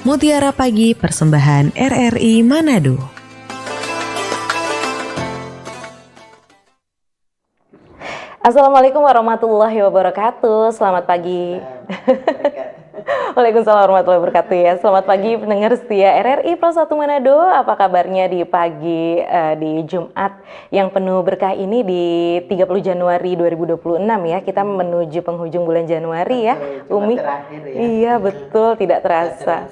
Mutiara Pagi persembahan RRI Manado. Assalamualaikum warahmatullahi wabarakatuh. Selamat pagi. Waalaikumsalam warahmatullahi wabarakatuh ya. Selamat pagi pendengar setia RRI Pro 1 Manado. Apa kabarnya di pagi di Jumat yang penuh berkah ini di 30 Januari 2026 ya. Kita menuju penghujung bulan Januari ya, Umi. Terakhir ya. Iya betul, tidak terasa.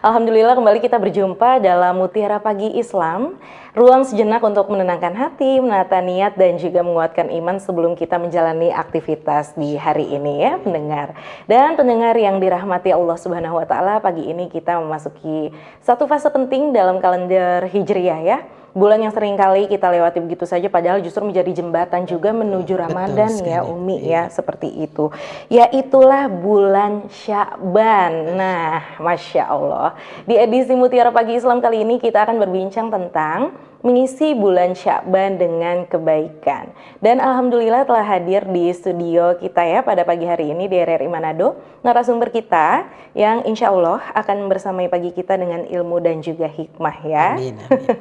Alhamdulillah kembali kita berjumpa dalam Mutiara Pagi Islam. Ruang sejenak untuk menenangkan hati, menata niat dan juga menguatkan iman sebelum kita menjalani aktivitas di hari ini ya pendengar. Dan pendengar yang dirahmati Allah Subhanahu wa taala, pagi ini kita memasuki satu fase penting dalam kalender Hijriah ya. Bulan yang sering kali kita lewati begitu saja padahal justru menjadi jembatan juga menuju Ramadan ya Umi ya, seperti itu. Ya itulah bulan Sya'ban. Nah, Masya Allah. Di edisi Mutiara Pagi Islam kali ini kita akan berbincang tentang mengisi bulan Sya'ban dengan kebaikan. Dan alhamdulillah telah hadir di studio kita ya pada pagi hari ini di RRI Manado narasumber kita yang insya Allah akan bersamai pagi kita dengan ilmu dan juga hikmah ya. Amin, amin.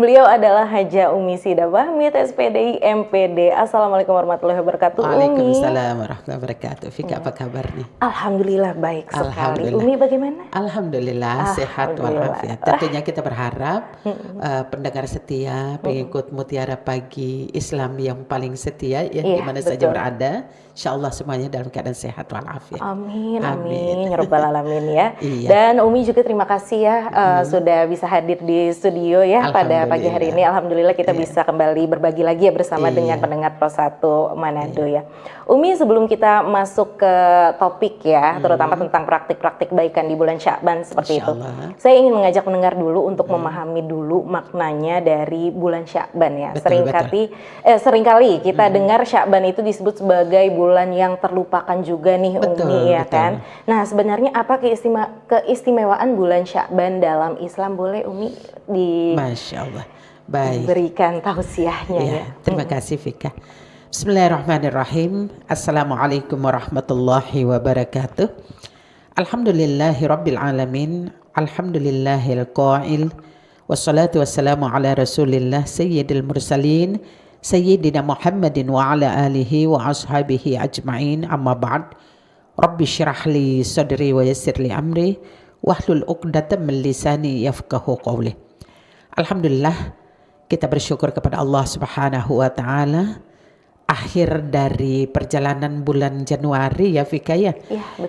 Beliau adalah Haja Umi Sida Bahmid, SPDI, MPD. Assalamualaikum warahmatullahi wabarakatuh. Waalaikumsalam warahmatullahi wabarakatuh. Fika, apa kabar nih? Alhamdulillah baik sekali. Alhamdulillah. Umi bagaimana? Alhamdulillah sehat walafiat. Tentunya kita berharap pendengar setia, pengikut Mutiara Pagi Islam yang paling setia ya, di mana saja berada, insya Allah semuanya dalam keadaan sehat walafiat. Amin, amin, ya Rabbal Alamin ya. Iya. Dan Umi juga terima kasih ya sudah bisa hadir di studio ya pada pagi hari ini. Alhamdulillah kita bisa kembali berbagi lagi ya bersama dengan pendengar Pro 1 Manado ya. Umi, sebelum kita masuk ke topik ya, terutama tentang praktik-praktik kebaikan di bulan Sya'ban seperti itu. Saya ingin mengajak pendengar dulu untuk memahami dulu maknanya dari bulan Sya'ban ya. Seringkali kita dengar Sya'ban itu disebut sebagai bulan yang terlupakan juga nih Umi ya kan. Nah, sebenarnya apa keistimewaan bulan Sya'ban dalam Islam? Boleh Umi Masya Allah. Baik. Berikan tausiahnya ya. Terima kasih Fika. Bismillahirrahmanirrahim. Assalamualaikum warahmatullahi wabarakatuh. Alhamdulillahi rabbil alamin. Alhamdulillahil qa'il. Wassalatu wassalamu ala rasulillah sayyidil mursalin Sayyidina Muhammadin wa ala alihi wa ashabihi ajma'in, amma ba'd. Rabbi syrah li sadri wa yassir li amri wahlul uqdatam min lisani yafqahu qawli. Alhamdulillah, kita bersyukur kepada Allah Subhanahu wa taala. Akhir dari perjalanan bulan Januari ya Fika ya.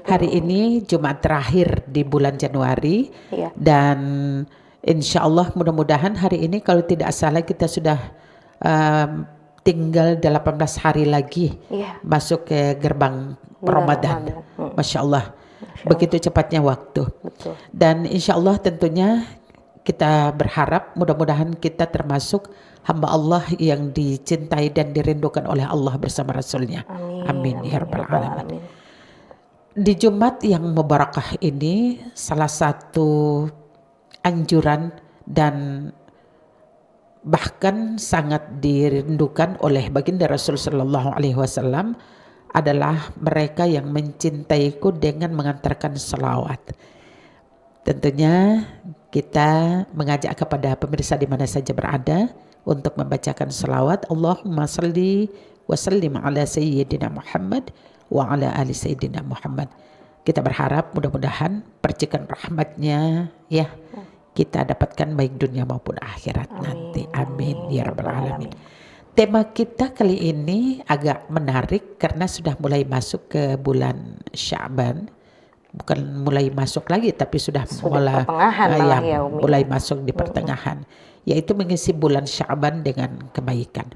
Hari ini Jumat terakhir di bulan Januari dan insya Allah mudah-mudahan hari ini kalau tidak salah kita sudah tinggal 18 hari lagi masuk ke gerbang Ramadan. Masya Allah, begitu cepatnya waktu. Dan insya Allah tentunya kita berharap mudah-mudahan kita termasuk hamba Allah yang dicintai dan dirindukan oleh Allah bersama Rasulnya. Amin ya Rabbal Alamin. Di Jumat yang mubarakah ini salah satu anjuran dan bahkan sangat dirindukan oleh baginda Rasul Sallallahu Alaihi Wasallam adalah mereka yang mencintaiku dengan mengantarkan salawat. Tentunya kita mengajak kepada pemirsa di mana saja berada untuk membacakan salawat. Allahumma salli wa sallim ala sayyidina Muhammad wa ala ali sayyidina Muhammad. Kita berharap mudah-mudahan percikan rahmatnya ya kita dapatkan baik dunia maupun akhirat nanti. Amin ya Rabbal Alamin. Tema kita kali ini agak menarik karena sudah mulai masuk ke bulan Sya'ban. Bukan mulai masuk lagi tapi sudah mulai masuk di pertengahan, yaitu mengisi bulan Sya'ban dengan kebaikan.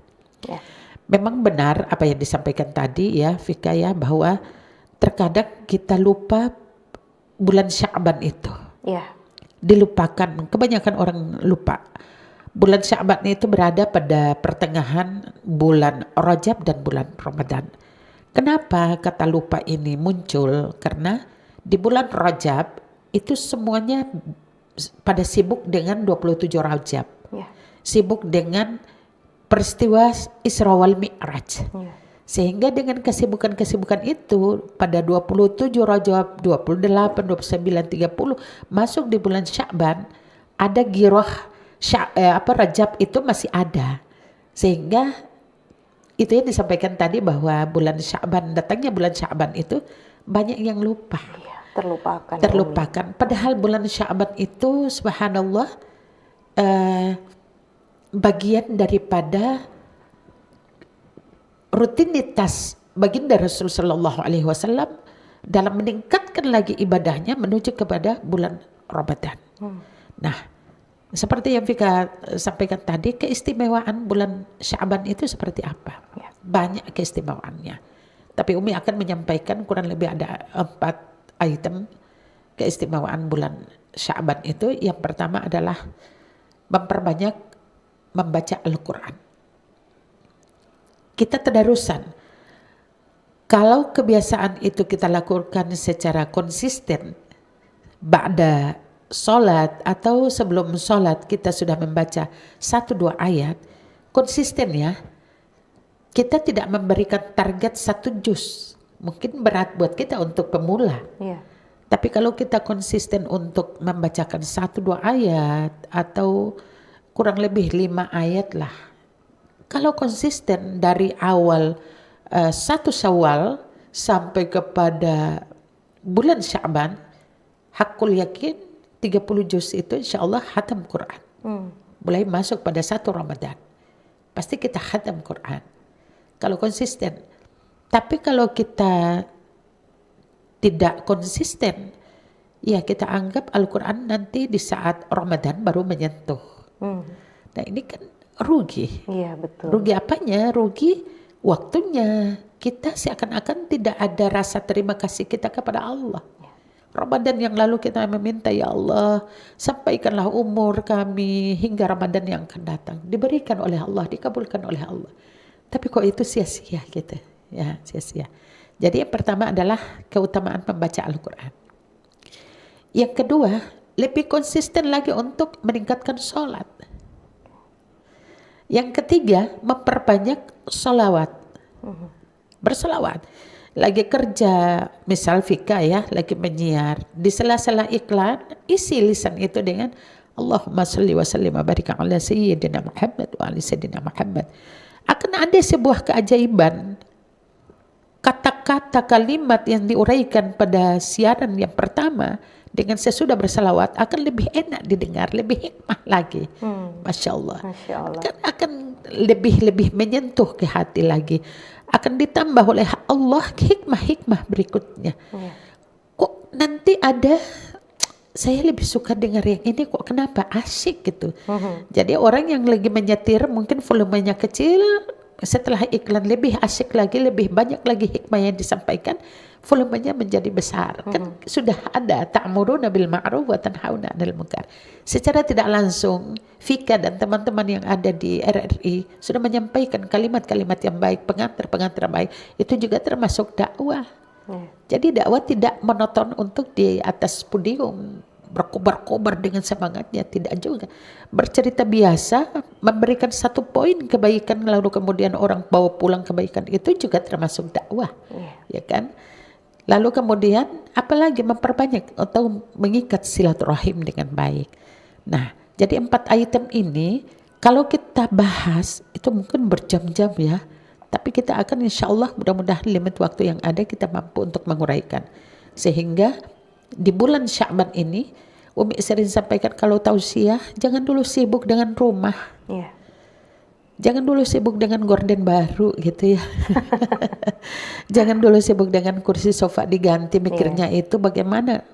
Memang benar apa yang disampaikan tadi ya Fika ya, bahwa terkadang kita lupa bulan Sya'ban itu. Dilupakan, kebanyakan orang lupa. Bulan Sya'ban itu berada pada pertengahan bulan Rajab dan bulan Ramadan. Kenapa kata lupa ini muncul? Karena di bulan Rajab itu semuanya pada sibuk dengan 27 Rajab. Sibuk dengan peristiwa Isra wal Mi'raj. Sehingga dengan kesibukan-kesibukan itu pada 27 Rajab, 28, 29, 30 masuk di bulan Sya'ban, ada girah Rajab itu masih ada. Sehingga itu yang disampaikan tadi bahwa bulan Sya'ban, datangnya bulan Sya'ban itu banyak yang lupa. Iya, terlupakan. Terlupakan. Padahal bulan Sya'ban itu subhanallah bagian daripada rutinitas baginda Rasul sallallahu alaihi wasallam dalam meningkatkan lagi ibadahnya menuju kepada bulan Ramadan. Nah, seperti yang Vika sampaikan tadi, keistimewaan bulan Sya'ban itu seperti apa? Ya. Banyak keistimewaannya. Tapi Umi akan menyampaikan kurang lebih ada 4 item keistimewaan bulan Sya'ban itu. Yang pertama adalah memperbanyak membaca Al-Quran. Kita tadarusan. Kalau kebiasaan itu kita lakukan secara konsisten, ba'da sholat atau sebelum sholat kita sudah membaca 1-2 ayat, konsisten ya. Kita tidak memberikan target 1 juz. Mungkin berat buat kita untuk pemula. Iya. Tapi kalau kita konsisten untuk membacakan 1-2 ayat atau kurang lebih 5 ayat lah. Kalau konsisten dari awal 1 Syawal sampai kepada bulan Sya'ban, hakul yakin 30 juz itu insya Allah khatam Quran. Mulai masuk pada 1 Ramadan. Pasti kita khatam Quran. Kalau konsisten. Tapi kalau kita tidak konsisten, ya kita anggap Al-Quran nanti di saat Ramadan baru menyentuh. Nah ini kan rugi. Iya, betul. Rugi apanya? Rugi waktunya. Kita seakan-akan tidak ada rasa terima kasih kita kepada Allah. Ramadan yang lalu kita meminta, ya Allah, sampaikanlah umur kami hingga Ramadan yang akan datang. Diberikan oleh Allah, dikabulkan oleh Allah. Tapi kok itu sia-sia gitu. Ya, sia-sia. Jadi yang pertama adalah keutamaan membaca Al-Quran. Yang kedua, lebih konsisten lagi untuk meningkatkan sholat. Yang ketiga, memperbanyak sholawat. Bersolawat. Lagi kerja, misal Vika ya, lagi menyiar. Di sela-sela iklan, isi lisan itu dengan Allahumma salli wa sallim wa barik ala sayyidina Muhammad wa ala sayyidina Muhammad. Akan ada sebuah keajaiban. Kata-kata kalimat yang diuraikan pada siaran yang pertama dengan sesudah bersalawat akan lebih enak didengar, lebih hikmah lagi. Masya Allah. Masya Allah. Akan lebih menyentuh ke hati lagi. Akan ditambah oleh Allah hikmah-hikmah berikutnya. Kok nanti ada, saya lebih suka dengar yang ini, kok kenapa asyik gitu. Jadi orang yang lagi menyetir mungkin volumenya kecil, setelah iklan lebih asyik lagi, lebih banyak lagi hikmah yang disampaikan, volumenya menjadi besar. Kan sudah ada ta'muruna bil ma'ruf wa tanhauna 'anil munkar. Secara tidak langsung Vika dan teman-teman yang ada di RRI sudah menyampaikan kalimat-kalimat yang baik, pengantar-pengantar baik. Itu juga termasuk dakwah. Jadi dakwah tidak monoton untuk di atas podium berkobar-kobar dengan semangatnya, tidak juga. Bercerita biasa, memberikan 1 poin kebaikan lalu kemudian orang bawa pulang kebaikan, itu juga termasuk dakwah. Ya kan? Lalu kemudian apalagi memperbanyak atau mengikat silaturahim dengan baik. Nah, jadi 4 item ini kalau kita bahas itu mungkin berjam-jam ya. Tapi kita akan insya Allah mudah-mudahan limit waktu yang ada kita mampu untuk menguraikan. Sehingga di bulan Sya'ban ini Umi sering sampaikan kalau tausiah jangan dulu sibuk dengan rumah. Jangan dulu sibuk dengan gorden baru gitu ya. Jangan dulu sibuk dengan kursi sofa diganti, mikirnya itu bagaimana.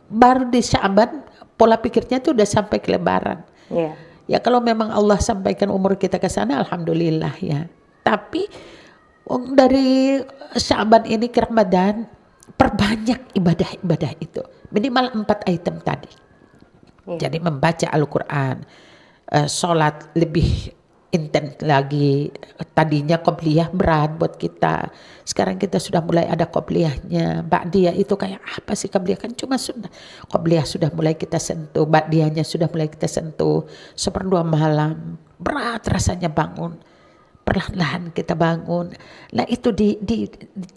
Baru di Sya'ban pola pikirnya itu udah sampai ke Lebaran. Ya kalau memang Allah sampaikan umur kita ke sana, alhamdulillah ya. Tapi dari Sya'ban ini ke Ramadan, perbanyak ibadah-ibadah itu. Minimal 4 item tadi. Jadi membaca Al-Quran, sholat lebih intens lagi. Tadinya qobliyah berat buat kita, sekarang kita sudah mulai ada qobliyahnya. Ba'diyah itu kayak apa sih qobliyah, kan cuma sunnah. Qobliyah sudah mulai kita sentuh, ba'diyahnya sudah mulai kita sentuh. 1/2 malam berat rasanya bangun. perlahan-lahan kita bangun. Nah itu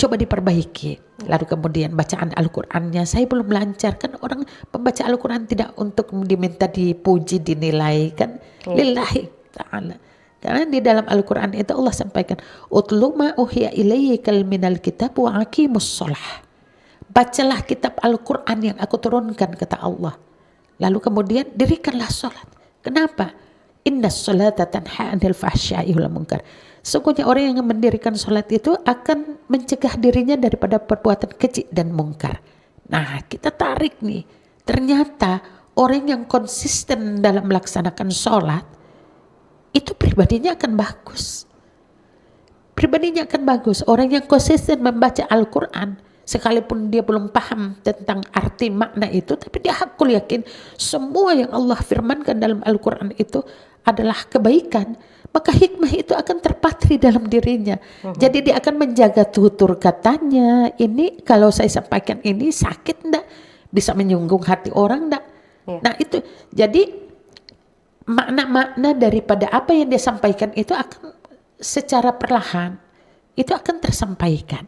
coba diperbaiki. Lalu kemudian bacaan Al-Qur'annya, saya belum lancar. Kan orang pembaca Al-Qur'an tidak untuk diminta dipuji, dinilai kan. Lillahi ta'ala. Karena di dalam Al-Qur'an itu Allah sampaikan, utlu ma uhiya ilaikal minal kitab wa aqimus shalah. Bacalah kitab Al-Qur'an yang aku turunkan, kata Allah. Lalu kemudian dirikanlah sholat. Kenapa? Inna sholata tanha 'anil fahsya'i wal munkar. Sesungguhnya orang yang mendirikan sholat itu akan mencegah dirinya daripada perbuatan keji dan mungkar. Nah, kita tarik nih. Ternyata orang yang konsisten dalam melaksanakan sholat itu pribadinya akan bagus. Pribadinya akan bagus. Orang yang konsisten membaca Al-Quran, sekalipun dia belum paham tentang arti makna itu, tapi dia hakul yakin semua yang Allah firmankan dalam Al-Quran itu adalah kebaikan, maka hikmah itu akan terpatri dalam dirinya. Jadi dia akan menjaga tutur katanya. Ini kalau saya sampaikan ini sakit enggak? Bisa menyinggung hati orang enggak? Nah itu, jadi makna-makna daripada apa yang dia sampaikan itu akan secara perlahan itu akan tersampaikan.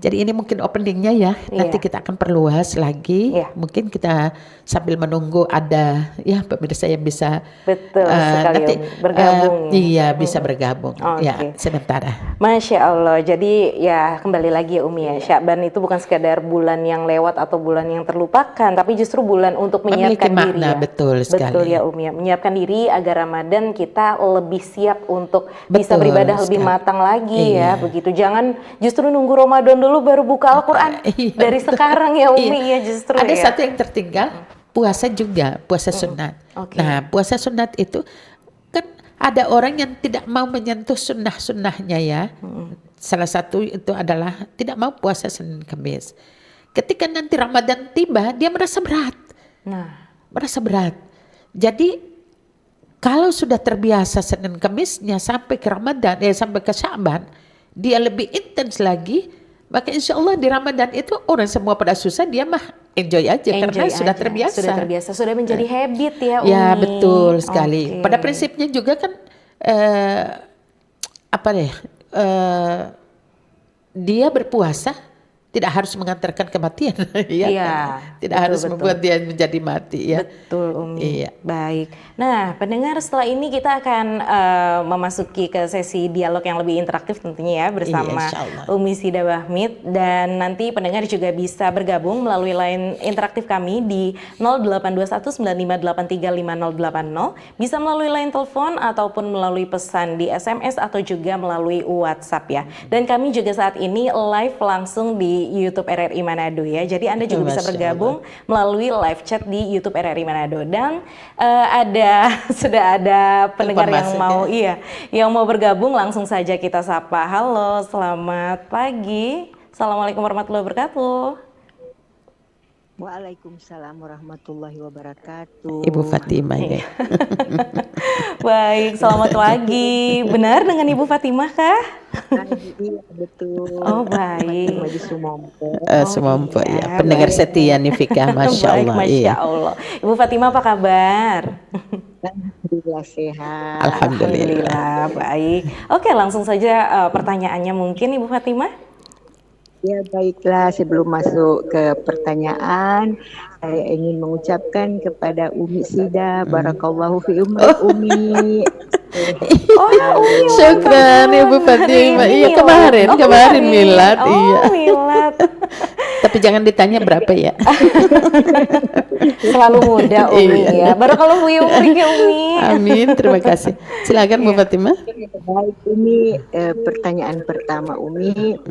Jadi ini mungkin openingnya ya. Nanti kita akan perluas lagi. Mungkin kita sambil menunggu ada pemirsa yang bisa sekali bergabung. Bisa bergabung. Ya, sebentar. Masya Allah. Jadi ya kembali lagi ya Umi ya. Sya'ban itu bukan sekadar bulan yang lewat atau bulan yang terlupakan, tapi justru bulan untuk menyiapkan diri. Makna, betul sekali. Betul ya Umi ya. Menyiapkan diri agar Ramadan kita lebih siap untuk bisa beribadah lebih matang lagi ya. Begitu. Jangan justru nunggu Ramadan dulu baru buka Al-Quran. Dari sekarang ya Umi ya justru ada ya. satu yang tertinggal, puasa juga, puasa sunat. Nah, puasa sunat itu kan ada orang yang tidak mau menyentuh sunnah-sunnahnya ya. Salah satu itu adalah tidak mau puasa Senin Kamis. Ketika nanti Ramadan tiba, dia merasa berat. Merasa berat. Jadi kalau sudah terbiasa Senin Kamisnya sampai ke Ramadan, sampai ke Sya'ban, dia lebih intens lagi, maka insya Allah di Ramadan itu orang semua pada susah, dia mah enjoy aja karena sudah terbiasa. Sudah menjadi habit ya Umi. Ya betul sekali. Pada prinsipnya juga kan dia berpuasa tidak harus mengantarkan kematian, tidak harus membuat dia menjadi mati ya. Betul Umi. Baik. Nah pendengar, setelah ini kita akan memasuki ke sesi dialog yang lebih interaktif tentunya ya bersama Umi Sida Bahmid, dan nanti pendengar juga bisa bergabung melalui line interaktif kami di 082195835080, bisa melalui line telepon ataupun melalui pesan di SMS atau juga melalui WhatsApp ya. Dan kami juga saat ini live langsung di YouTube RRI Manado ya. Jadi Anda juga bisa bergabung melalui live chat di YouTube RRI Manado, dan sudah ada pendengar yang mau bergabung, langsung saja kita sapa. Halo, selamat pagi. Assalamualaikum warahmatullahi wabarakatuh. Waalaikumsalam warahmatullahi wabarakatuh. Ibu Fatimah ya. Baik, selamat pagi. Benar dengan Ibu Fatimah kah? Iya betul. Oh baik. Di Sumompo. Sumompo ya. Pendengar setia nih Fika, Masya Allah. Masya Allah. Ibu Fatimah apa kabar? Alhamdulillah sehat. Alhamdulillah baik. Oke, langsung saja pertanyaannya mungkin Ibu Fatimah. Ya baiklah, sebelum masuk ke pertanyaan, saya ingin mengucapkan kepada Umi Sida, barakallahu fi Umi. Syukran Ibu Fatimah. Iya kemarin milad. Milad. Tapi jangan ditanya berapa ya. Selalu muda Umi ya. Barakallahu fi Umi. Amin, terima kasih. Silakan Bu Fatimah. Baik, Umi, pertanyaan pertama Umi,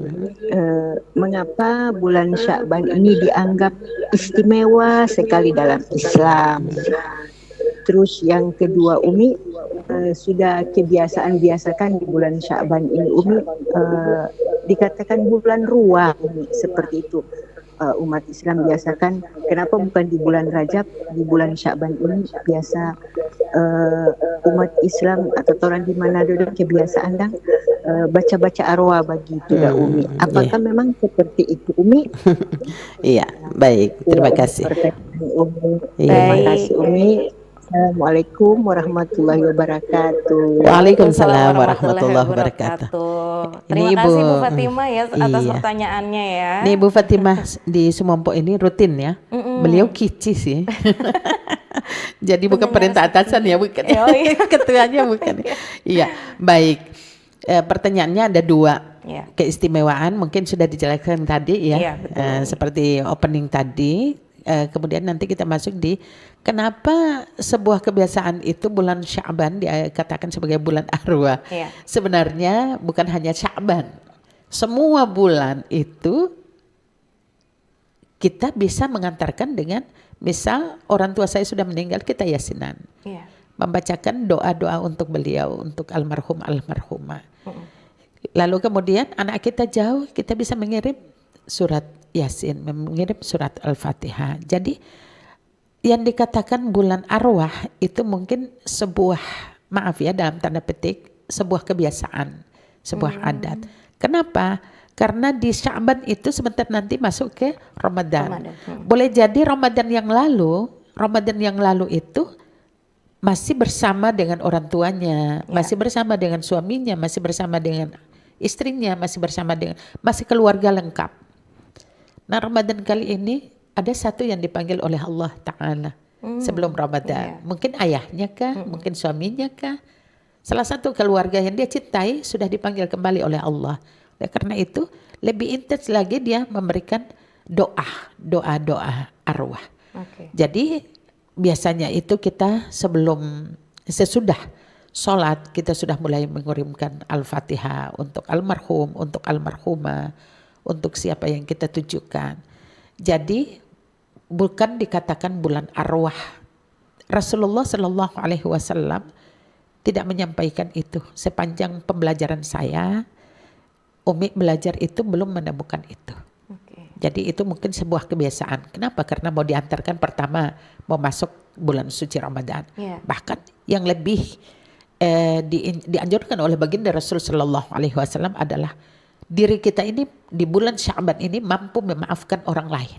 mengapa bulan Sya'ban ini dianggap istimewa sekali dalam Islam? Terus yang kedua Umi, sudah kebiasaan-biasakan di bulan Sya'ban ini Umi dikatakan bulan ruang seperti itu. Umat Islam biasakan, kenapa bukan di bulan Rajab, di bulan Sya'ban ini biasa umat Islam atau orang di Manado kebiasaan baca-baca arwah begitu Umi. Apakah memang seperti itu Umi? Iya, baik. Terima kasih. Terima kasih Umi. Assalamualaikum warahmatullahi wabarakatuh. Waalaikumsalam warahmatullahi wabarakatuh. Terima Ini Ibu, kasih Bu Fatimah ya atas iya. pertanyaannya ya. Nih Bu Fatimah di Sumompo ini rutin ya. Beliau kici sih. Jadi bukan perintah atasan ya, bukan. Oh, iya. Ketuanya bukan. Iya, baik. Pertanyaannya ada dua. Iya. Keistimewaan mungkin sudah dijelaskan tadi ya. Iya, betul. Seperti opening tadi. Kemudian nanti kita masuk di kenapa sebuah kebiasaan itu bulan Sya'ban dikatakan sebagai bulan arwah. Iya. Sebenarnya bukan hanya Sya'ban. Semua bulan itu kita bisa mengantarkan dengan misal orang tua saya sudah meninggal, kita yasinan. Iya. Membacakan doa-doa untuk beliau, untuk almarhum almarhumah. Lalu kemudian anak kita jauh, kita bisa mengirim surat Yasin, mengirim surat Al-Fatihah. Jadi yang dikatakan bulan arwah itu mungkin sebuah, maaf ya dalam tanda petik, sebuah kebiasaan, sebuah adat. Kenapa? Karena di Sya'ban itu sebentar nanti masuk ke Ramadan. Boleh jadi Ramadan yang lalu itu masih bersama dengan orang tuanya, masih bersama dengan suaminya, masih bersama dengan istrinya, masih keluarga lengkap. Nah, Ramadan kali ini ada satu yang dipanggil oleh Allah Ta'ala sebelum Ramadan. Mungkin ayahnya kah, mungkin suaminya kah, salah satu keluarga yang dia cintai sudah dipanggil kembali oleh Allah. Karena itu lebih intens lagi dia memberikan doa arwah. Jadi biasanya itu kita sesudah sholat kita sudah mulai mengirimkan Al-Fatihah untuk almarhum, untuk almarhumah, untuk siapa yang kita tujukan. Jadi bukan dikatakan bulan arwah. Rasulullah Shallallahu Alaihi Wasallam tidak menyampaikan itu. Sepanjang pembelajaran saya, Umi belajar itu belum menemukan itu. Jadi itu mungkin sebuah kebiasaan. Kenapa? Karena mau diantarkan pertama mau masuk bulan suci Ramadan. Bahkan yang lebih dianjurkan oleh baginda Rasul Shallallahu Alaihi Wasallam adalah diri kita ini di bulan Sya'ban ini mampu memaafkan orang lain.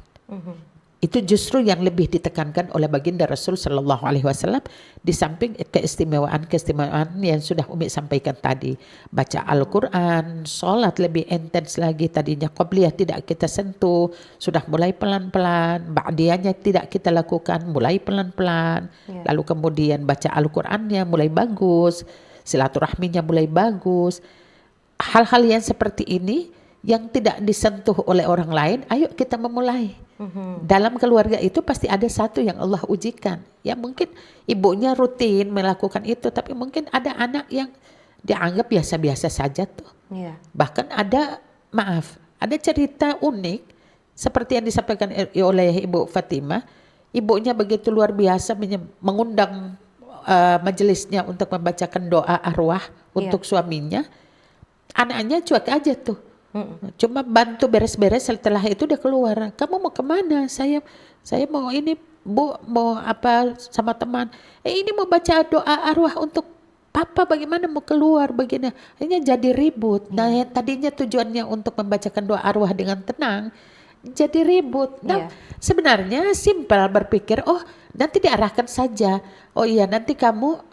Itu justru yang lebih ditekankan oleh baginda Rasul Shallallahu Alaihi Wasallam di samping keistimewaan yang sudah Umi sampaikan tadi. Baca Al-Quran, sholat lebih intens lagi. Tadinya qobliyah tidak kita sentuh, sudah mulai pelan-pelan. Ba'diyahnya tidak kita lakukan, mulai pelan-pelan. Lalu kemudian baca Al-Qurannya mulai bagus, silaturahminya mulai bagus. Hal-hal yang seperti ini yang tidak disentuh oleh orang lain, ayo kita memulai. Dalam keluarga itu pasti ada satu yang Allah ujikan. Ya mungkin ibunya rutin melakukan itu, tapi mungkin ada anak yang dianggap biasa-biasa saja tuh. Bahkan ada cerita unik seperti yang disampaikan oleh Ibu Fatimah. Ibunya begitu luar biasa mengundang majelisnya untuk membacakan doa arwah untuk suaminya. Anaknya cuek aja tuh, cuma bantu beres-beres. Setelah itu udah keluar. Kamu mau kemana? Saya mau ini Bu, mau apa sama teman. Ini mau baca doa arwah untuk papa. Bagaimana mau keluar begini? Akhirnya jadi ribut. Nah, yang tadinya tujuannya untuk membacakan doa arwah dengan tenang, jadi ribut. Nah, sebenarnya simpel berpikir, oh nanti diarahkan saja. Oh iya, nanti kamu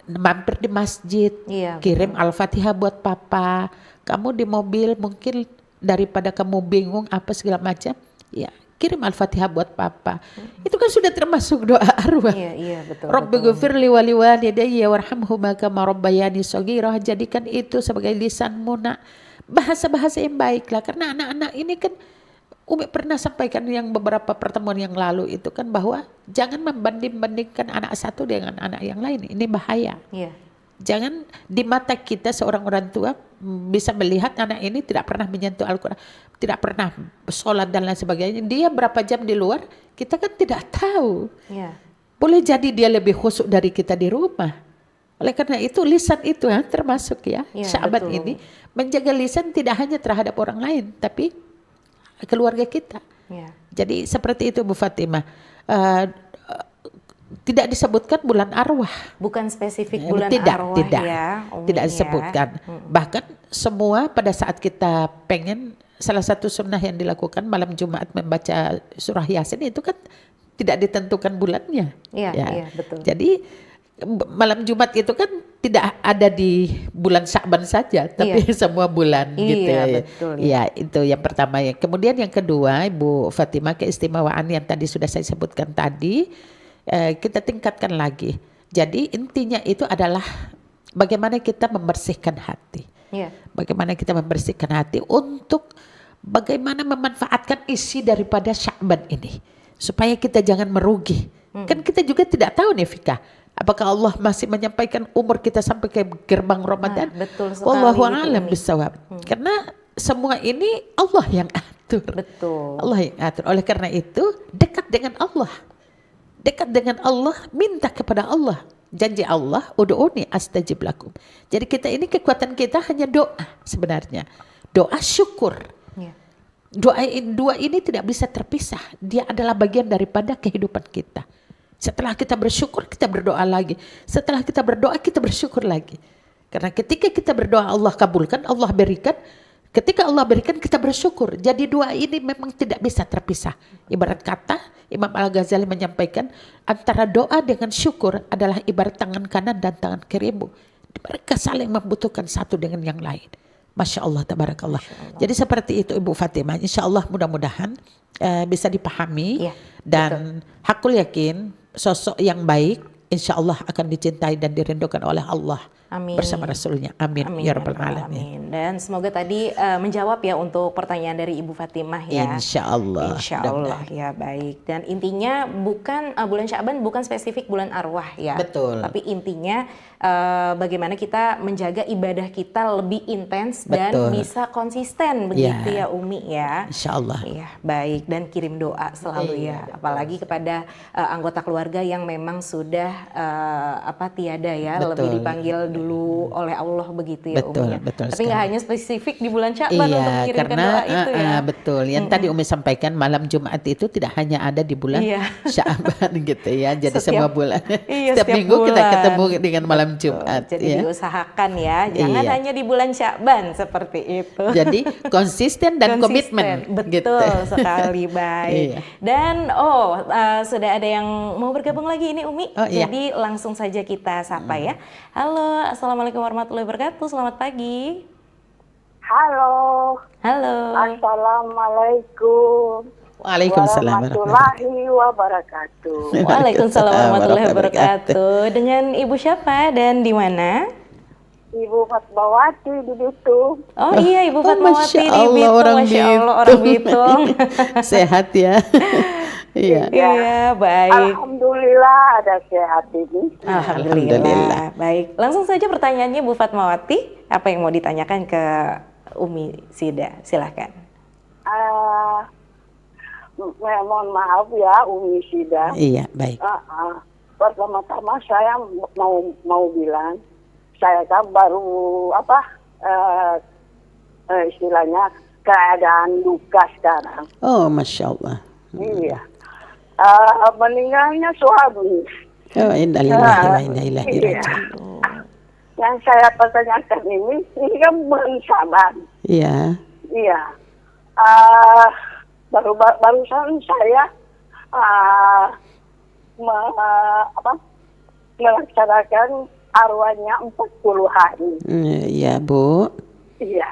mampir di masjid, kirim Al-Fatihah buat papa. Kamu di mobil mungkin daripada kamu bingung apa segala macam, ya kirim Al-Fatihah buat papa. Itu kan sudah termasuk doa arwah. Betul. Rabbighfirli wa liwalidayya warhamhuma kama rabbayani shaghira. Jadikan itu sebagai lisanmu, nak. Bahasa-bahasa yang baiklah, karena anak-anak ini kan Umi pernah sampaikan yang beberapa pertemuan yang lalu itu kan bahwa jangan membanding-bandingkan anak satu dengan anak yang lain. Ini bahaya. Jangan di mata kita seorang orang tua bisa melihat anak ini tidak pernah menyentuh Al-Quran, tidak pernah sholat dan lain sebagainya. Dia berapa jam di luar, kita kan tidak tahu. Boleh jadi dia lebih khusyuk dari kita di rumah. Oleh karena itu lisan itu termasuk Sya'ban ini menjaga lisan tidak hanya terhadap orang lain, tapi keluarga kita. Jadi seperti itu Bu Fatimah. Tidak disebutkan bulan arwah. Bukan spesifik bulan arwah tidak disebutkan. Bahkan semua pada saat kita pengen, salah satu sunnah yang dilakukan malam Jumat membaca surah Yasin itu kan tidak ditentukan bulannya. Iya, Ya. iya, betul. Jadi malam Jumat itu kan tidak ada di bulan Sya'ban saja, tapi semua bulan Iya, gitu ya. betul, ya. Ya, itu yang pertama ya. Kemudian yang kedua, Ibu Fatimah, keistimewaan yang tadi sudah saya sebutkan tadi, kita tingkatkan lagi. Jadi intinya itu adalah bagaimana kita membersihkan hati. Iya. Bagaimana kita membersihkan hati untuk bagaimana memanfaatkan isi daripada Sya'ban ini supaya kita jangan merugi. Kan kita juga tidak tahu nih Vika, apakah Allah masih menyampaikan umur kita sampai ke gerbang Ramadan? Betul sekali Wallahu itu, a'lam Umi. bishawab. Karena semua ini Allah yang atur. Betul. Allah yang atur. Oleh karena itu dekat dengan Allah. Dekat dengan Allah, minta kepada Allah. Janji Allah, ud'uni astajib lakum. Jadi kita ini kekuatan kita hanya doa sebenarnya. Doa syukur. Iya. Doa ini tidak bisa terpisah. Dia adalah bagian daripada kehidupan kita. Setelah kita bersyukur, kita berdoa lagi. Setelah kita berdoa, kita bersyukur lagi. Karena ketika kita berdoa, Allah kabulkan, Allah berikan. Ketika Allah berikan, kita bersyukur. Jadi doa ini memang tidak bisa terpisah. Ibarat kata, Imam Al-Ghazali menyampaikan, antara doa dengan syukur adalah ibarat tangan kanan dan tangan kirimu. Mereka saling membutuhkan satu dengan yang lain. Masya Allah, tabarakallah. Jadi seperti itu Ibu Fatimah. Insya Allah mudah-mudahan bisa dipahami. Iya, Dan hakul yakin sosok yang baik insya Allah akan dicintai dan dirindukan oleh Allah. Amin. Bersama Rasulnya. Amin. Amin Ya Rabbal Alamin. Alamin. Dan semoga tadi menjawab ya untuk pertanyaan dari Ibu Fatimah ya. Insya Allah. Insya Allah ya, baik. Dan intinya bukan bulan Sya'ban bukan spesifik bulan arwah ya. Betul. Tapi intinya bagaimana kita menjaga ibadah kita lebih intens dan Betul. bisa konsisten begitu ya Umi ya. Insya Allah. Iya, baik, dan kirim doa selalu ya, apalagi kepada anggota keluarga yang memang sudah tiada ya, Betul. lebih dipanggil dulu oleh Allah begitu ya Betul, Umi ya. betul Tapi nggak sekali. hanya spesifik di bulan Sya'ban untuk Iya, mengirimkan karena doa itu ya. betul. Yang tadi Umi sampaikan malam Jumat itu tidak hanya ada di bulan Iya. Sya'ban gitu ya. Jadi Setiap- semua bulan. Iya, setiap setiap minggu kita bulan. ketemu dengan malam Jumat. Jadi Ya. diusahakan ya, jangan Iya. hanya di bulan Sya'ban seperti itu. Jadi konsisten dan komitmen. Betul gitu. sekali, baik. Iya. Dan sudah ada yang mau bergabung lagi ini Umi. Oh, iya. Jadi langsung saja kita sapa ya. Halo, assalamualaikum warahmatullahi wabarakatuh. Selamat pagi. Halo, Halo. Assalamualaikum Waalaikumsalam warahmatullahi wabarakatuh. Waalaikumsalam warahmatullahi warahmatullahi wabarakatuh. Dengan Ibu siapa dan di mana? Ibu Fatmawati di Bitung. Oh iya, Ibu Fatmawati Masya di Allah, Bitung. orang Masya Allah, orang Bitung. Sehat ya. Iya. Iya, baik. Alhamdulillah ada sehat ini. Alhamdulillah. Alhamdulillah. Baik, langsung saja pertanyaannya Bu Fatmawati. Apa yang mau ditanyakan ke Umi Sida? Silahkan. Mohon maaf ya Umi Sida. Iya, baik. Pertama-tama saya mau bilang, saya kan baru istilahnya keadaan duka sekarang. Oh, Masya Allah. Iya. Meninggalnya suami. Oh, innalillahi wa inna ilaihi Iya. raji'un. Yang saya pertanyakan ini kan bulan Sya'ban. Iya. Iya. Barusan saya melaksanakan arwahnya 40 hari. Iya, Bu. Iya.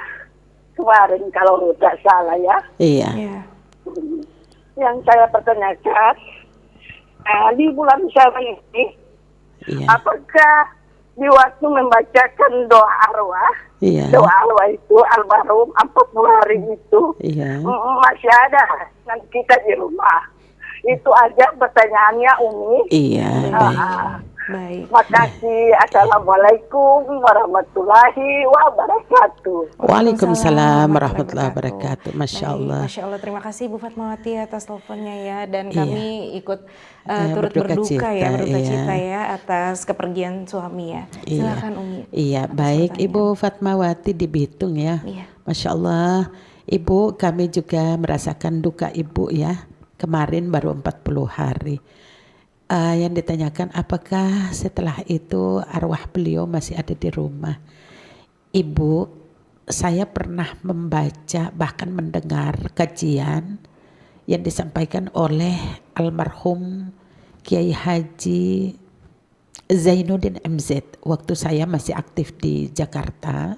Kemarin kalau tidak salah ya. Iya. Iya. Yang saya pertanyakan di bulan Sya'ban ini, Iya. apakah di waktu membacakan doa arwah, Iya. doa arwah itu almarhum 40 hari itu Iya. masih ada nanti kita di rumah? Itu aja pertanyaannya Umi. Iya, baik. Baik. Makasih. Assalamualaikum warahmatullahi wabarakatuh. Waalaikumsalam warahmatullahi wabarakatuh. Masya Baik, Allah. Masya Allah, terima kasih Bu Fatmawati atas teleponnya ya. Dan Iya. kami ikut turut berduka berduka cita, berduka iya. cita ya atas kepergian suami ya. Iya. Silakan Umi. Iya, baik pertanyaan. Ibu Fatmawati di Bitung ya. Iya. Masya Allah. Ibu, kami juga merasakan duka Ibu ya. Kemarin baru 40 hari. Yang ditanyakan apakah setelah itu arwah beliau masih ada di rumah. Ibu, saya pernah membaca bahkan mendengar kajian yang disampaikan oleh almarhum Kiai Haji Zainuddin MZ waktu saya masih aktif di Jakarta.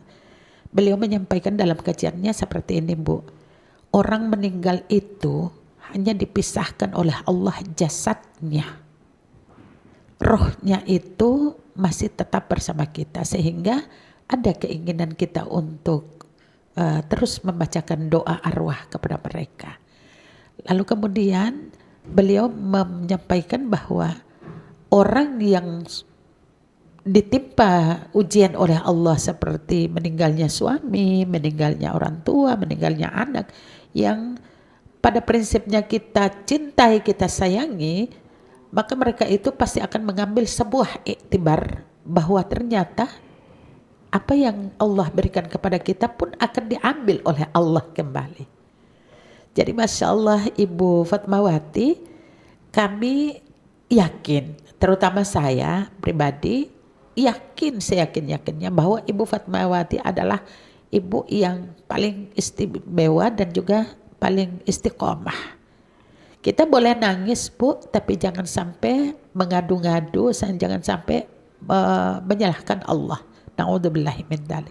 Beliau menyampaikan dalam kajiannya seperti ini, Bu. Orang meninggal itu hanya dipisahkan oleh Allah jasadnya. Rohnya itu masih tetap bersama kita, sehingga ada keinginan kita untuk terus membacakan doa arwah kepada mereka. Lalu kemudian beliau menyampaikan bahwa orang yang ditimpa ujian oleh Allah seperti meninggalnya suami, meninggalnya orang tua, meninggalnya anak yang pada prinsipnya kita cintai, kita sayangi, maka mereka itu pasti akan mengambil sebuah iktibar bahwa ternyata apa yang Allah berikan kepada kita pun akan diambil oleh Allah kembali. Jadi Masya Allah Ibu Fatmawati, kami yakin, terutama saya pribadi yakin, seyakin-yakinnya bahwa Ibu Fatmawati adalah ibu yang paling istimewa dan juga paling istiqomah. Kita boleh nangis, Bu, tapi jangan sampai mengadu-ngadu, jangan sampai menyalahkan Allah. Na'udzubillahi min dzalik.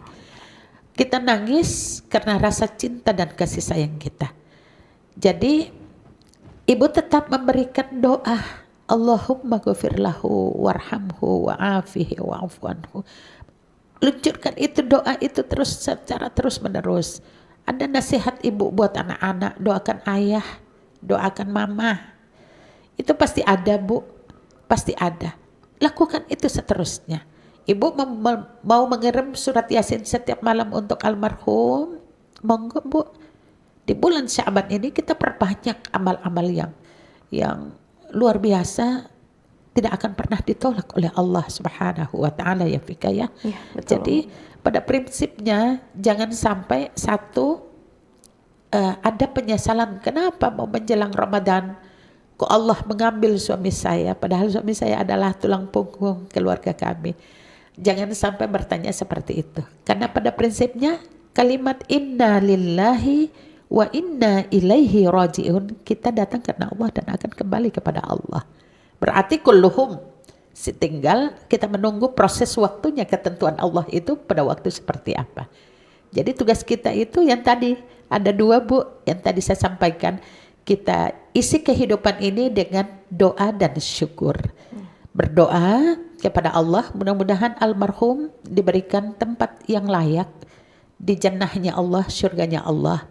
Kita nangis karena rasa cinta dan kasih sayang kita. Jadi ibu tetap memberikan doa, Allahumma ghafir lahu warhamhu wa'afihi wa'afu anhu. Luncurkan itu doa itu terus secara terus menerus. Ada nasihat ibu buat anak-anak, doakan ayah, doakan mama. Itu pasti ada, Bu, pasti ada. Lakukan itu seterusnya. Ibu mau mengirim surat Yasin setiap malam untuk almarhum, monggo, Bu. Di bulan Sya'ban ini kita perbanyak amal-amal yang luar biasa, tidak akan pernah ditolak oleh Allah Subhanahu wa taala, ya Fika ya. Jadi pada prinsipnya jangan sampai ada penyesalan, kenapa mau menjelang Ramadan kok Allah mengambil suami saya, padahal suami saya adalah tulang punggung keluarga kami. Jangan sampai bertanya seperti itu, karena pada prinsipnya kalimat inna lillahi wa inna ilaihi raji'un, kita datang karena Allah dan akan kembali kepada Allah. Berarti kulluhum, tinggal kita menunggu proses waktunya, ketentuan Allah itu pada waktu seperti apa. Jadi tugas kita itu yang tadi ada dua, Bu, yang tadi saya sampaikan. Kita isi kehidupan ini dengan doa dan syukur. Berdoa kepada Allah, mudah-mudahan almarhum diberikan tempat yang layak di jannahnya Allah, syurganya Allah.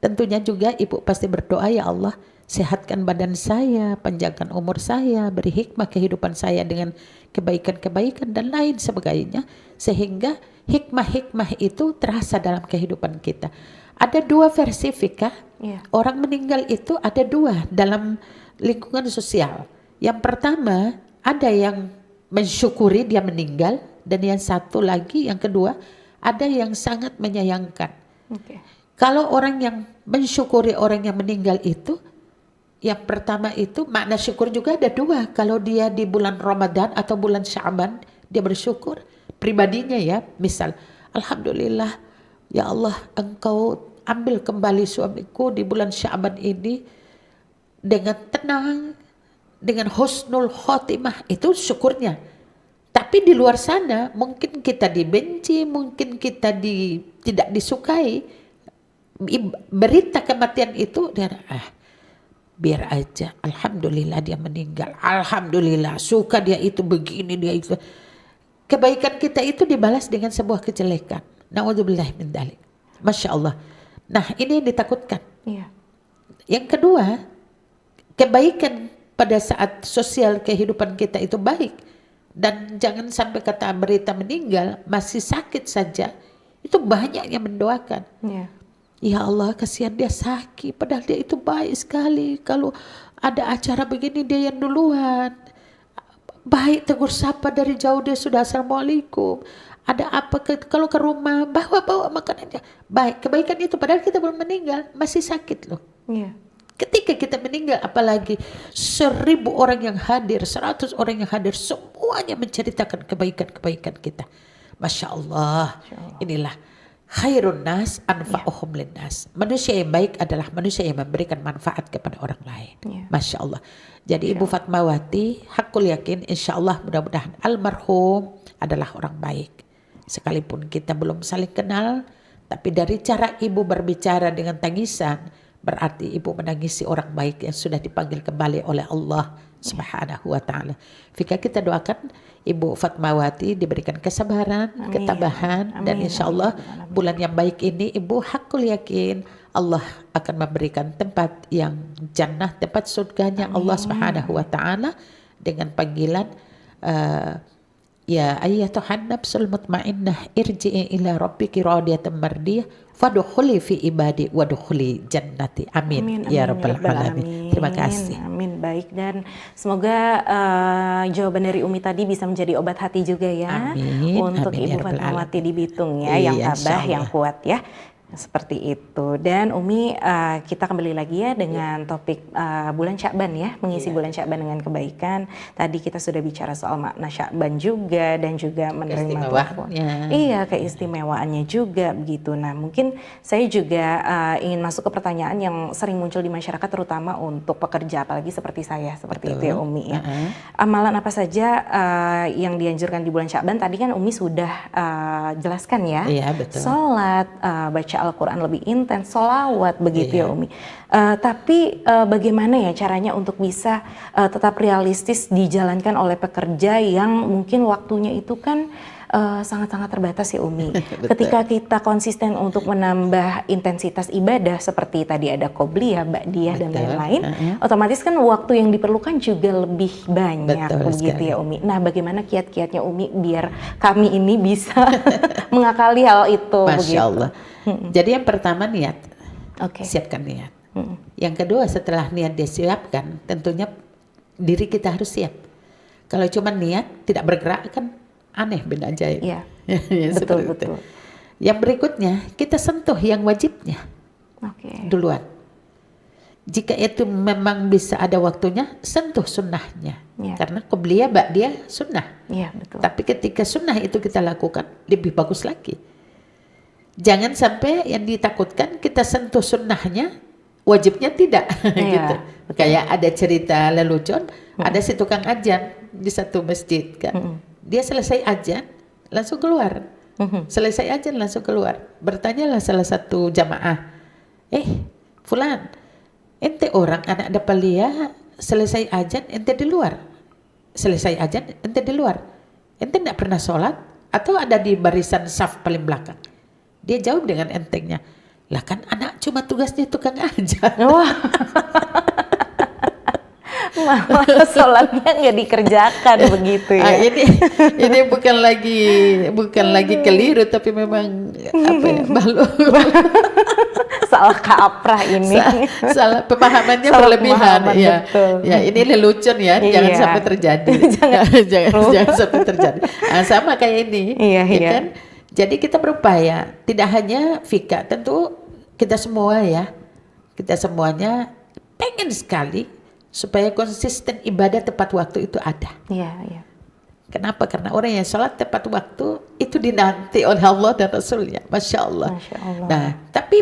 Tentunya juga ibu pasti berdoa, ya Allah, sehatkan badan saya, panjangkan umur saya, beri hikmah kehidupan saya dengan kebaikan-kebaikan dan lain sebagainya, sehingga hikmah-hikmah itu terasa dalam kehidupan kita. Ada dua versi, Fika. Orang meninggal itu ada dua dalam lingkungan sosial. Yang pertama, ada yang mensyukuri dia meninggal, dan yang satu lagi, yang kedua, ada yang sangat menyayangkan. Kalau orang yang mensyukuri orang yang meninggal itu, yang pertama itu makna syukur juga ada dua. Kalau dia di bulan Ramadan atau bulan Sya'ban, dia bersyukur pribadinya, ya. Misal, alhamdulillah ya Allah, engkau ambil kembali suamiku di bulan Sya'ban ini dengan tenang, dengan husnul khotimah, itu syukurnya. Tapi di luar sana mungkin kita dibenci, mungkin kita tidak disukai. Berita kematian itu biar aja, alhamdulillah dia meninggal, alhamdulillah suka dia itu begini, dia itu. Kebaikan kita itu dibalas dengan sebuah kejelekan. Na'udzubillah min dzalik. Masya Allah. Nah, ini yang ditakutkan. Yang kedua, kebaikan pada saat sosial kehidupan kita itu baik, dan jangan sampai kata berita meninggal masih sakit saja, itu banyak yang mendoakan. Ya Allah, kasihan dia sakit, padahal dia itu baik sekali. Kalau ada acara begini dia yang duluan. Baik, tegur sapa dari jauh dia sudah assalamualaikum. Ada apa kalau ke rumah bawa makanannya. Baik, kebaikan itu padahal kita belum meninggal, masih sakit loh. Ketika kita meninggal, apalagi 1000 orang yang hadir, 100 orang yang hadir, semuanya menceritakan kebaikan-kebaikan kita. Masya Allah. Inilah Khairun nas anfa'uhum linnas. Manusia yang baik adalah manusia yang memberikan manfaat kepada orang lain. Masya Allah. Jadi Ibu Fatmawati, hakul yakin insya Allah mudah-mudahan almarhum adalah orang baik. Sekalipun kita belum saling kenal, tapi dari cara Ibu berbicara dengan tangisan, berarti Ibu menangisi orang baik yang sudah dipanggil kembali oleh Allah Subhanahu wa ta'ala. Jika kita doakan Ibu Fatmawati diberikan kesabaran, ketabahan, dan insya Allah bulan yang baik ini Ibu hakul yakin Allah akan memberikan tempat yang jannah, tempat surganya Allah Subhanahu wa ta'ala dengan panggilan ya ayyatuhan nafsul mutmainnah irji'i ila rabbiki radiyatan mardiyah fadkhuli fi ibadi wadkhuli jannati. Amin ya rabbal alamin. Terima kasih. Amin. Baik, dan semoga jawaban dari Umi tadi bisa menjadi obat hati juga ya. Amin. Untuk Amin, Ibu ya rabbal Fatmawati di Bitung ya, Iya, yang tabah, insyaallah. yang kuat ya. Seperti itu. Dan Umi, kita kembali lagi ya dengan topik bulan Sya'ban ya, mengisi bulan Sya'ban dengan kebaikan. Tadi kita sudah bicara soal makna Sya'ban juga, dan juga menerima Keistimewaannya. Iya, keistimewaannya juga begitu. Nah, mungkin saya juga ingin masuk ke pertanyaan yang sering muncul di masyarakat, terutama untuk pekerja, apalagi seperti saya, seperti itu ya Umi ya. Amalan apa saja yang dianjurkan di bulan Sya'ban? Tadi kan Umi sudah jelaskan ya. Iya, betul. Sholat, baca Al-Quran lebih intens, sholawat begitu ya Umi. Tapi bagaimana ya caranya untuk bisa tetap realistis dijalankan oleh pekerja yang mungkin waktunya itu kan sangat-sangat terbatas ya Umi. Ketika kita konsisten untuk menambah intensitas ibadah seperti tadi ada qobliyah, ba'diyah dan lain-lain, otomatis kan waktu yang diperlukan juga lebih banyak. Betul begitu sekali. ya Umi. Nah, bagaimana kiat-kiatnya Umi biar kami ini bisa mengakali hal itu? Masya begitu. Allah. Jadi yang pertama niat, Oke. siapkan niat. Yang kedua setelah niat disiapkan, tentunya diri kita harus siap. Kalau cuma niat tidak bergerak kan aneh, benda ajaib. Iya. Ya, seperti itu. Betul. Yang berikutnya kita sentuh yang wajibnya Oke. duluan. Jika itu memang bisa ada waktunya, sentuh sunnahnya. Iya. Karena qobliyah ba'diyah sunnah. Iya, betul. Tapi ketika sunnah itu kita lakukan, lebih bagus lagi. Jangan sampai yang ditakutkan kita sentuh sunnahnya, wajibnya tidak. Iya, Gitu. Kayak ada cerita lelucon, ada si tukang ajan di satu masjid kan. Dia selesai ajan langsung keluar. Selesai ajan langsung keluar. Bertanyalah salah satu jamaah, fulan, ente orang anak Dapalia selesai ajan ente di luar. Selesai ajan ente di luar. Ente tidak pernah sholat atau ada di barisan saf paling belakang? Dia jawab dengan entengnya, lah kan anak cuma tugasnya tukang ajan. Wah. Malah sholatnya nggak dikerjakan begitu ya. Ini bukan lagi keliru, tapi memang apa ya, Salah kaprah ini. salah pemahamannya Salah berlebihan. pemahaman, Ya, betul. ya ini lelucon ya, jangan Iya. sampai terjadi. jangan sampai terjadi. Sama kayak ini, Iya, ya iya. kan? Jadi kita berupaya, tidak hanya Vika, tentu kita semua ya, kita semuanya pengen sekali supaya konsisten ibadah tepat waktu itu ada. Iya, iya. Kenapa? Karena orang yang sholat tepat waktu itu dinanti oleh Allah dan Rasulnya. Masya Allah. Masya Allah. Nah, tapi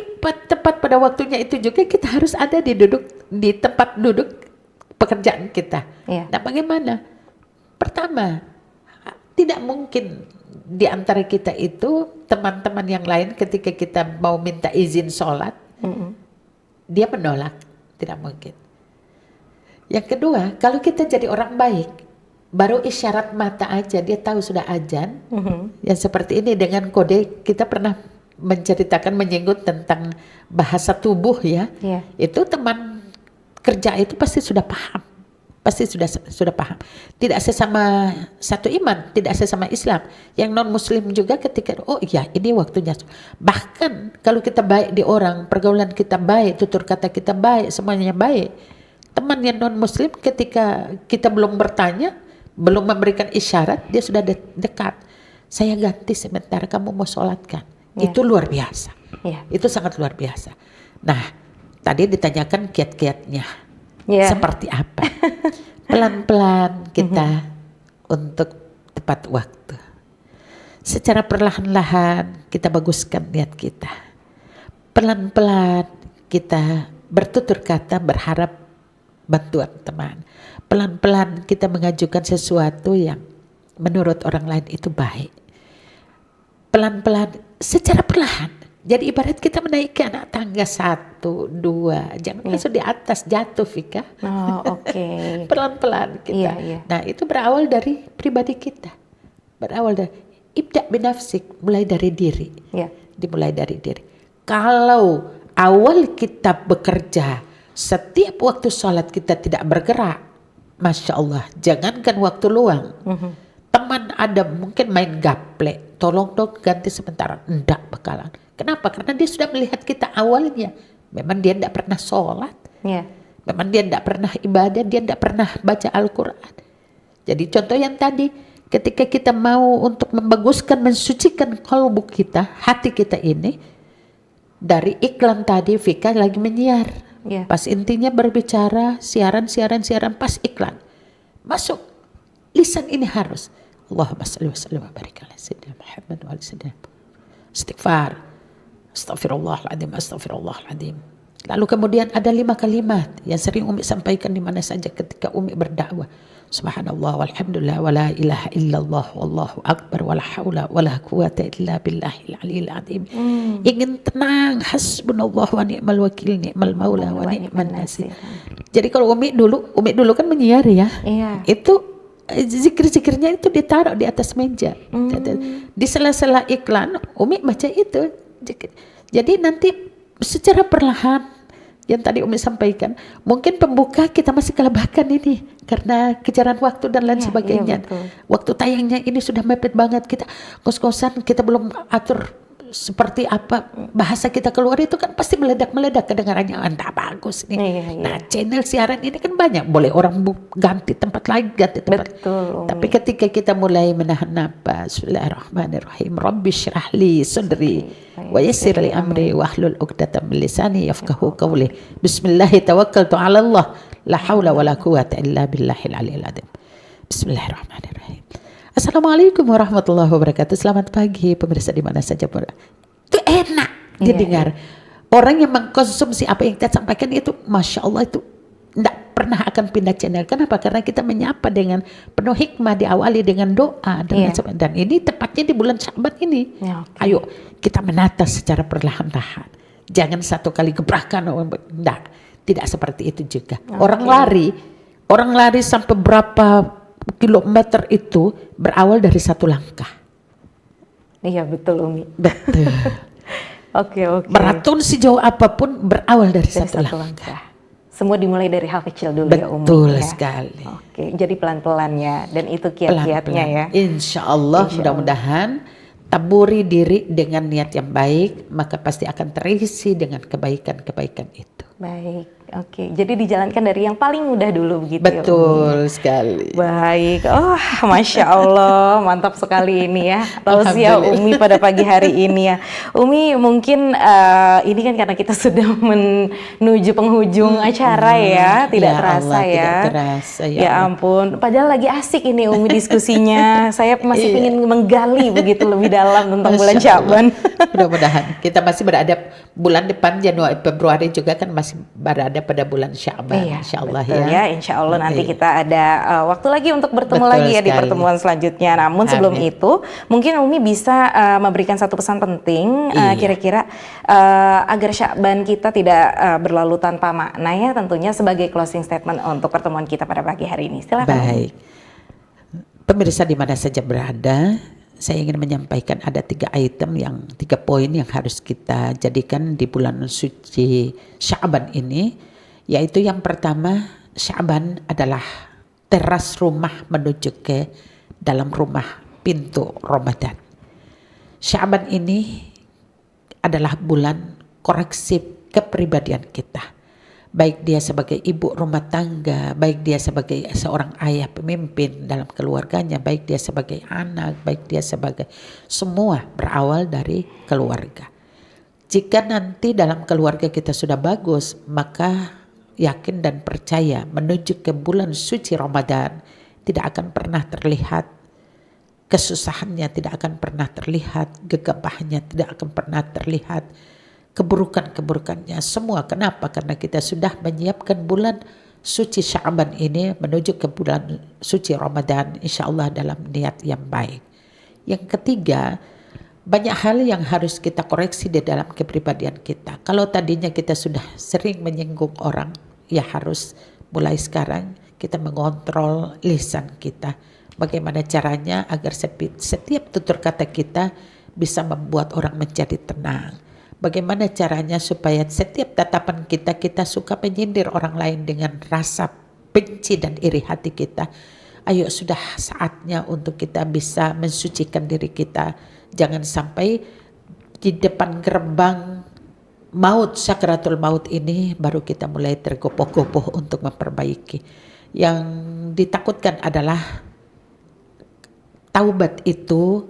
tepat pada waktunya itu juga kita harus ada di tempat duduk pekerjaan kita. Iya. Nah, bagaimana? Pertama, tidak mungkin di antara kita itu teman-teman yang lain ketika kita mau minta izin sholat, dia menolak. Tidak mungkin. Yang kedua, kalau kita jadi orang baik, baru isyarat mata aja dia tahu sudah azan. Yang seperti ini dengan kode kita pernah menceritakan, menyinggung tentang bahasa tubuh ya. Iya. Itu teman kerja itu pasti sudah paham. Pasti sudah paham. Tidak sesama satu iman, tidak sesama Islam. Yang non muslim juga ketika oh iya ini waktunya. Bahkan kalau kita baik di orang, pergaulan kita baik, tutur kata kita baik, semuanya baik. Teman yang non muslim ketika kita belum bertanya, belum memberikan isyarat, dia sudah dekat. Saya ganti sebentar, kamu mau sholatkan. Ya. Itu luar biasa. Ya. Itu sangat luar biasa. Nah, tadi ditanyakan kiat-kiatnya. Ya. Seperti apa? Pelan-pelan kita untuk tepat waktu. secara perlahan-lahan kita baguskan niat kita. Pelan-pelan kita bertutur kata berharap bantuan teman. Pelan-pelan kita mengajukan sesuatu yang menurut orang lain itu baik. Pelan-pelan, secara perlahan. Jadi ibarat kita menaiki anak tangga 1, 2, jangan langsung di atas jatuh, Vika. Oh, oke. Pelan-pelan kita. Iya. Nah, itu berawal dari pribadi kita. Berawal dari ibda binafsik, mulai dari diri. Iya. Dimulai dari diri. Kalau awal kita bekerja, setiap waktu sholat kita tidak bergerak, Masya Allah, jangankan waktu luang. Teman ada mungkin main gaple, tolong dong ganti sebentar. Enggak bakalan. Kenapa? Karena dia sudah melihat kita awalnya. Memang dia tidak pernah sholat. Iya. Memang dia tidak pernah ibadah, dia tidak pernah baca Al-Quran. Jadi contoh yang tadi, ketika kita mau untuk membaguskan, mensucikan kalbu kita, hati kita ini, dari iklan tadi Vika lagi menyiar. Iya. Pas intinya berbicara, siaran, pas iklan. Masuk, lisan ini harus. Allahumma salli wa sallim wa barik ala sayyidina Muhammad wa ala sayyidina istighfar. Astagfirullahaladzim. Lalu kemudian ada 5 kalimat yang sering Umi sampaikan di mana saja ketika Umi berdakwah. Subhanallah walhamdulillah wala ilaha illallah wallahu akbar wala haula wala quwata illa billahil aliyil azim. Ingin tenang, hasbunallah wa ni'mal wakil, ni'mal maula wa ni'man nasir. Jadi kalau Umi dulu kan menyiar ya. Iya. Itu zikir-zikirnya itu ditaruh di atas meja. Di sela-sela iklan Umi baca itu. Jadi nanti secara perlahan yang tadi Umi sampaikan, mungkin pembuka kita masih kelebahkan ini karena kejaran waktu dan lain sebagainya. Waktu tayangnya ini sudah mepet banget, kita kos-kosan kita belum atur seperti apa bahasa kita keluar, itu kan pasti meledak-meledak kedengarannya. Entah bagus nih. Nah, channel siaran ini kan banyak, boleh orang ganti tempat lain, ganti tempat. Betul. Tapi ketika kita mulai menahan napas, Bismillahirrahmanirrahim, Rabbi syrah li sadri wa yassir li amri wahlul 'uqdatam min lisani yafqahu qawli. Bismillah tawakkaltu 'ala Allah, la haula wala quwata illa billahil aliyil azim. Bismillahirrahmanirrahim. Assalamualaikum warahmatullahi wabarakatuh. Selamat pagi pemirsa di mana saja. Itu enak didengar. Orang yang mengkonsumsi apa yang kita sampaikan itu, Masya Allah, itu tidak pernah akan pindah channel. Kenapa? Karena kita menyapa dengan penuh hikmah, diawali dengan doa. Dan ini tepatnya di bulan Sya'ban ini. Ayo kita menata secara perlahan-lahan. Jangan satu kali gebrakan. Tidak seperti itu juga. Orang lari sampai berapa kilometer itu berawal dari satu langkah. Iya betul Umi. Betul. Oke. Maraton sejauh apapun berawal dari satu langkah. Semua dimulai dari hal kecil dulu ya Umi. Betul sekali. Oke, jadi pelan-pelan ya, dan itu kiat-kiatnya ya. Insya Allah mudah-mudahan taburi diri dengan niat yang baik, maka pasti akan terisi dengan kebaikan-kebaikan itu. Baik, oke. Jadi dijalankan dari yang paling mudah dulu begitu. Betul sekali. Baik, Masya Allah, mantap sekali ini ya. Tausiah Umi pada pagi hari ini ya. Umi mungkin ini kan karena kita sudah menuju penghujung acara ya, tidak terasa Allah, ya. Tidak terasa ya. Ya ampun, padahal lagi asik ini Umi diskusinya. Saya masih ingin menggali begitu lebih dalam tentang bulan Sya'ban. Mudah-mudahan kita masih berada bulan depan Januari Februari juga kan masih berada pada bulan Sya'ban, insyaallah ya. Insyaallah nanti kita ada waktu lagi untuk bertemu lagi ya di pertemuan selanjutnya. Namun sebelum itu, mungkin Umi bisa memberikan satu pesan penting kira-kira agar Sya'ban kita tidak berlalu tanpa makna ya, tentunya sebagai closing statement untuk pertemuan kita pada pagi hari ini. Silakan. Baik. Pemirsa di mana saja berada, saya ingin menyampaikan ada 3 poin yang harus kita jadikan di bulan suci Sya'ban ini, yaitu yang pertama, Sya'ban adalah teras rumah menuju ke dalam rumah pintu Ramadan. Sya'ban ini adalah bulan koreksi kepribadian kita. Baik dia sebagai ibu rumah tangga, baik dia sebagai seorang ayah pemimpin dalam keluarganya, baik dia sebagai anak, baik dia sebagai, semua berawal dari keluarga. Jika nanti dalam keluarga kita sudah bagus, maka yakin dan percaya menuju ke bulan suci Ramadan tidak akan pernah terlihat kesusahannya tidak akan pernah terlihat, gegabahnya tidak akan pernah terlihat, keburukan-keburukannya semua. Kenapa? Karena kita sudah menyiapkan bulan suci Sya'ban ini menuju ke bulan suci Ramadan, insya Allah dalam niat yang baik. Yang ketiga, banyak hal yang harus kita koreksi di dalam kepribadian kita. Kalau tadinya kita sudah sering menyinggung orang, ya harus mulai sekarang kita mengontrol lisan kita. Bagaimana caranya agar setiap tutur kata kita bisa membuat orang menjadi tenang. Bagaimana caranya supaya setiap tatapan kita suka menyindir orang lain dengan rasa benci dan iri hati kita. Ayo, sudah saatnya untuk kita bisa mensucikan diri kita. Jangan sampai di depan gerbang maut, sakratul maut ini baru kita mulai tergopoh-gopoh untuk memperbaiki. Yang ditakutkan adalah taubat itu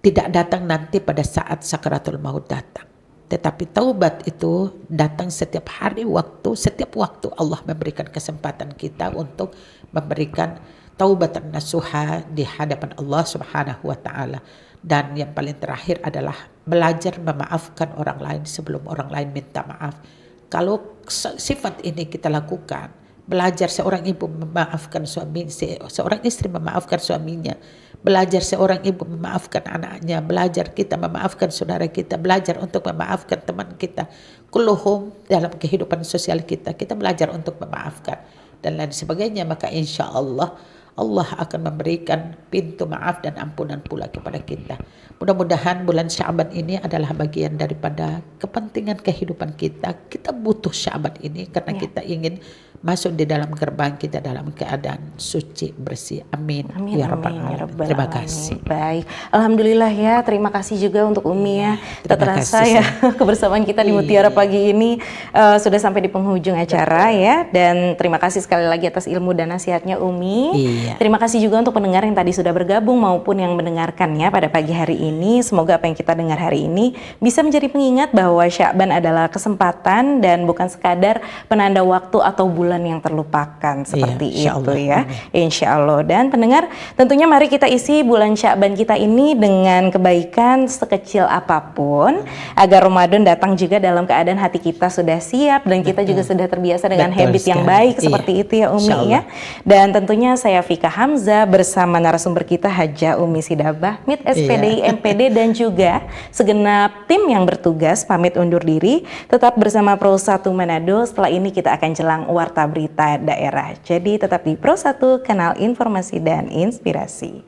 tidak datang nanti pada saat sakratul maut datang. Tetapi taubat itu datang setiap hari waktu, setiap waktu Allah memberikan kesempatan kita untuk memberikan taubatan nasuha di hadapan Allah Subhanahu wa taala. Dan yang paling terakhir adalah belajar memaafkan orang lain sebelum orang lain minta maaf. Kalau sifat ini kita lakukan, belajar seorang ibu memaafkan seorang istri memaafkan suaminya, belajar seorang ibu memaafkan anaknya, belajar kita memaafkan saudara kita, belajar untuk memaafkan teman kita, kulluhum dalam kehidupan sosial kita belajar untuk memaafkan dan lain sebagainya, maka insya Allah Allah akan memberikan pintu maaf dan ampunan pula kepada kita. Mudah-mudahan bulan Sya'ban ini adalah bagian daripada kepentingan kehidupan kita. Kita butuh Sya'ban ini karena kita ingin masuk di dalam gerbang kita dalam keadaan suci, bersih. Amin. Amin, Ya Rabbal amin, ya Alamin. Rabbal Terima Alamin. kasih. Baik, alhamdulillah ya. Terima kasih juga untuk Umi ya. Tak terima terasa kasih, ya kebersamaan kita di Mutiara Pagi ini sudah sampai di penghujung acara ya. Dan terima kasih sekali lagi atas ilmu dan nasihatnya Umi. Iya. Terima kasih juga untuk pendengar yang tadi sudah bergabung maupun yang mendengarkannya pada pagi hari ini. Semoga apa yang kita dengar hari ini bisa menjadi pengingat bahwa Sya'ban adalah kesempatan dan bukan sekadar penanda waktu atau bulan yang terlupakan seperti Iya, insya itu Allah. ya. Insya Allah. Dan pendengar, tentunya mari kita isi bulan Sya'ban kita ini dengan kebaikan sekecil apapun agar Ramadan datang juga dalam keadaan hati kita sudah siap dan kita juga sudah terbiasa dengan Betul habit yang sekali. baik Iya. seperti itu ya Umi Insya ya. Allah. Dan tentunya saya Fika Hamzah bersama narasumber kita Haja Umi Sidabah, MIT SPDI MPD dan juga segenap tim yang bertugas pamit undur diri. Tetap bersama Pro 1 Manado. Setelah ini kita akan jelang warta berita daerah. Jadi tetap di Pro 1, kanal informasi dan inspirasi.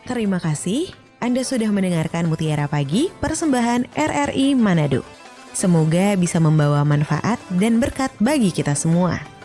Terima kasih Anda sudah mendengarkan Mutiara Pagi persembahan RRI Manado. Semoga bisa membawa manfaat dan berkat bagi kita semua.